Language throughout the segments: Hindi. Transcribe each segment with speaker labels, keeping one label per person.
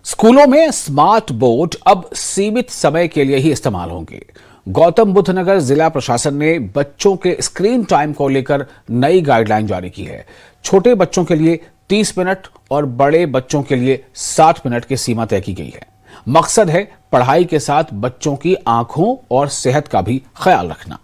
Speaker 1: स्कूलों में स्मार्ट बोर्ड अब सीमित समय के लिए ही इस्तेमाल होंगे। गौतम बुद्ध नगर जिला प्रशासन ने बच्चों के स्क्रीन टाइम को लेकर नई गाइडलाइन जारी की है। छोटे बच्चों के लिए 30 मिनट और बड़े बच्चों के लिए 60 मिनट की सीमा तय की गई है। मकसद है पढ़ाई के साथ बच्चों की आंखों और सेहत का भी ख्याल रखना।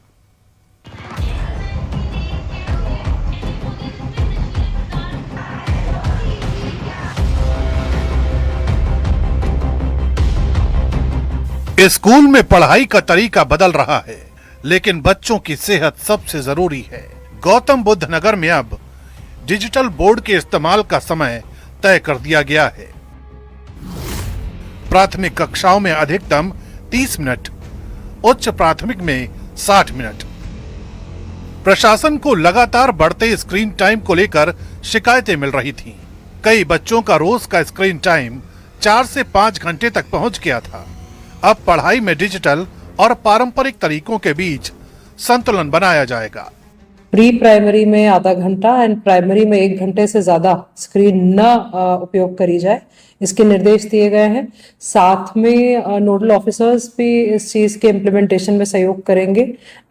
Speaker 2: स्कूल में पढ़ाई का तरीका बदल रहा है, लेकिन बच्चों की सेहत सबसे जरूरी है। गौतम बुद्ध नगर में अब डिजिटल बोर्ड के इस्तेमाल का समय तय कर दिया गया है। प्राथमिक कक्षाओं में अधिकतम 30 मिनट, उच्च प्राथमिक में 60 मिनट। प्रशासन को लगातार बढ़ते स्क्रीन टाइम को लेकर शिकायतें मिल रही थीं। कई बच्चों का रोज का स्क्रीन टाइम 4 से 5 घंटे तक पहुंच गया था। अब पढ़ाई में डिजिटल और पारंपरिक तरीकों के बीच संतुलन बनाया जाएगा।
Speaker 3: प्री प्राइमरी में आधा घंटा एंड प्राइमरी में 1 घंटे से ज्यादा स्क्रीन न उपयोग करी जाए, इसके निर्देश दिए गए हैं। साथ में नोडल ऑफिसर्स भी इस चीज के इम्प्लीमेंटेशन में सहयोग करेंगे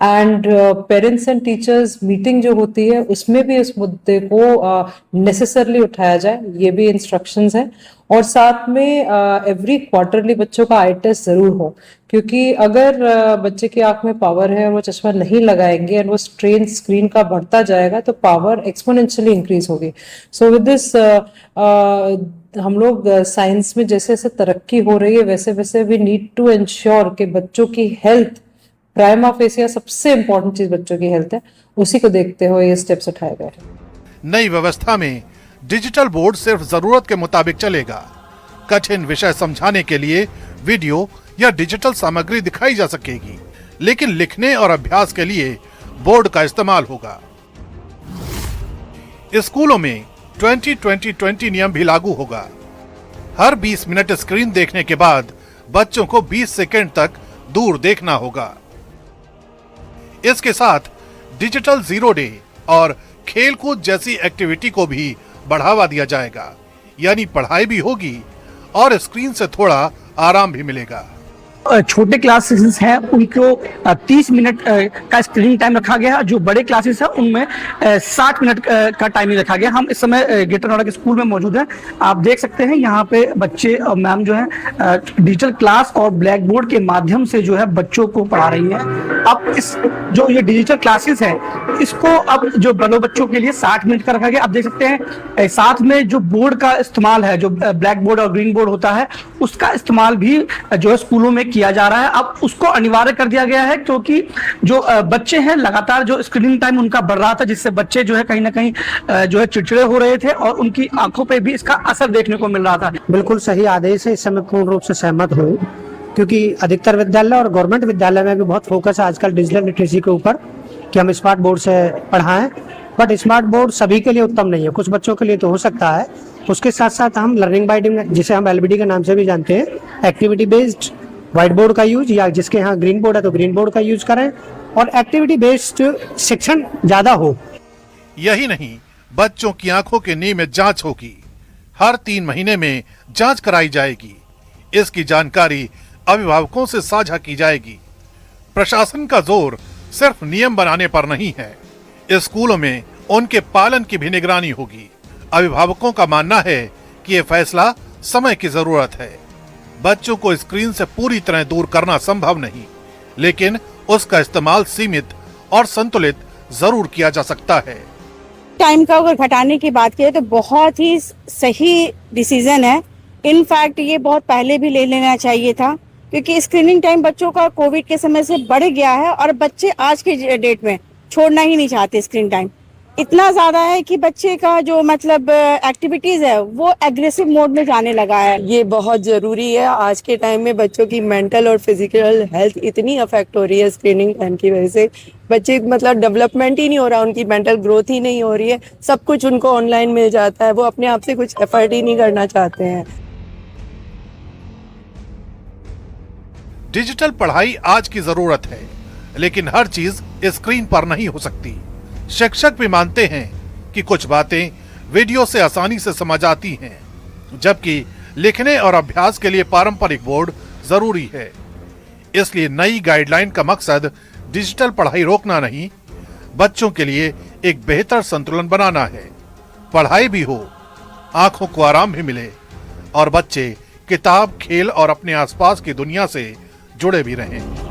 Speaker 3: and parents and teachers meeting जो होती है उसमें भी इस मुद्दे को नेसेसरली उठाया जाए, ये भी इंस्ट्रक्शंस हैं। और साथ में एवरी क्वार्टरली बच्चों का आई टेस्ट जरूर हो, क्योंकि अगर बच्चे की आंख में पावर है और वो चश्मा नहीं लगाएंगे एंड वो स्ट्रेन स्क्रीन का बढ़ता जाएगा तो पावर एक्सपोनेंशियली इंक्रीज होगी। सो विद दिस हम लोग साइंस में जैसे जैसे तरक्की हो रही है वैसे वैसे वी नीड टू इंश्योर कि बच्चों की हेल्थ प्राइमा फेसिया सबसे इंपॉर्टेंट चीज बच्चों की हेल्थ है, उसी को देखते हुए ये स्टेप्स उठाए गए हैं।
Speaker 2: नई व्यवस्था में डिजिटल बोर्ड सिर्फ जरूरत के मुताबिक चलेगा। कठिन विषय समझाने के लिए वीडियो या डिजिटल सामग्री दिखाई जा सकेगी, लेकिन लिखने और अभ्यास के लिए बोर्ड का इस्तेमाल होगा। स्कूलों में 20-20-20 नियम भी लागू होगा। हर 20 मिनट स्क्रीन देखने के बाद बच्चों को 20 सेकंड तक दूर देखना होगा। इसके साथ डिजिटल जीरो डे और खेलकूद जैसी एक्टिविटी को भी बढ़ावा दिया जाएगा, यानी पढ़ाई भी होगी और स्क्रीन से थोड़ा आराम भी मिलेगा।
Speaker 4: छोटे क्लासेस हैं उनको 30 मिनट का स्क्रीन टाइम रखा गया है। जो बड़े क्लासेस हैं उनमें 60 मिनट का टाइमिंग रखा गया। हम इस समय ग्रेटर नोएडा के स्कूल में मौजूद हैं। आप देख सकते हैं यहाँ पे बच्चे और मैम जो है डिजिटल क्लास और ब्लैक बोर्ड के माध्यम से जो है बच्चों को पढ़ा रही हैं। अब इस जो ये डिजिटल क्लासेस है इसको अब जो बड़े बच्चों के लिए 60 मिनट का रखा गया। आप देख सकते हैं साथ में जो बोर्ड का इस्तेमाल है, जो ब्लैक बोर्ड और ग्रीन बोर्ड होता है उसका इस्तेमाल भी जो है स्कूलों में किया जा रहा है। अब उसको अनिवार्य कर दिया गया है, क्योंकि जो बच्चे हैं लगातार जो स्क्रीन टाइम उनका बढ़ रहा था, जिससे बच्चे जो है कहीं ना कहीं जो है चिड़चिड़े हो रहे थे और उनकी आंखों पे भी इसका असर देखने को मिल रहा था।
Speaker 5: बिल्कुल सही आदेश है, इस समय पूर्ण रूप से सहमत हूँ, क्योंकि अधिकतर विद्यालय और गवर्नमेंट विद्यालय में भी बहुत फोकस है आजकल डिजिटल लिटरेसी के ऊपर कि हम स्मार्ट बोर्ड से पढ़ाएं। बट स्मार्ट बोर्ड सभी के लिए उत्तम नहीं है, कुछ बच्चों के लिए तो हो सकता है। उसके साथ साथ हम लर्निंग बाय डूइंग, जिसे हम LBD के नाम से भी जानते हैं, एक्टिविटी बेस्ड व्हाइट बोर्ड का यूज, या जिसके यहाँ ग्रीन बोर्ड है तो ग्रीन बोर्ड का यूज करें और एक्टिविटी बेस्ड शिक्षण ज्यादा हो।
Speaker 2: यही नहीं, बच्चों की आंखों की नियमित जांच होगी। हर 3 महीने में जांच कराई जाएगी। इसकी जानकारी अभिभावकों से साझा की जाएगी। प्रशासन का जोर सिर्फ नियम बनाने पर नहीं है, स्कूलों में उनके पालन की भी निगरानी होगी। अभिभावकों का मानना है कि यह फैसला समय की जरूरत है। बच्चों को स्क्रीन से पूरी तरह दूर करना संभव नहीं, लेकिन उसका इस्तेमाल सीमित और संतुलित जरूर किया जा सकता है।
Speaker 6: टाइम का अगर घटाने की बात करें तो बहुत ही सही डिसीजन है। इनफैक्ट ये बहुत पहले भी ले लेना चाहिए था, क्योंकि स्क्रीनिंग टाइम बच्चों का कोविड के समय से बढ़ गया है और बच्चे आज के डेट में छोड़ना ही नहीं चाहते। स्क्रीन टाइम इतना ज्यादा है कि बच्चे का जो मतलब एक्टिविटीज है वो एग्रेसिव मोड में जाने लगा है।
Speaker 7: ये बहुत जरूरी है। आज के टाइम में बच्चों की मेंटल और फिजिकल हेल्थ इतनी अफेक्ट हो रही है स्क्रीनिंग टाइम की वजह से। बच्चे मतलब डेवलपमेंट ही नहीं हो रहा, उनकी मेंटल ग्रोथ ही नहीं हो रही है। सब कुछ उनको ऑनलाइन मिल जाता है, वो अपने आप से कुछ एफर्ट ही नहीं करना चाहते हैं।
Speaker 2: डिजिटल पढ़ाई आज की जरूरत है, लेकिन हर चीज स्क्रीन पर नहीं हो सकती। शिक्षक भी मानते हैं कि कुछ बातें वीडियो से आसानी से समझ आती हैं, जबकि लिखने और अभ्यास के लिए पारंपरिक बोर्ड जरूरी है। इसलिए नई गाइडलाइन का मकसद डिजिटल पढ़ाई रोकना नहीं, बच्चों के लिए एक बेहतर संतुलन बनाना है। पढ़ाई भी हो, आंखों को आराम भी मिले और बच्चे किताब, खेल और अपने आसपास की दुनिया से जुड़े भी रहें।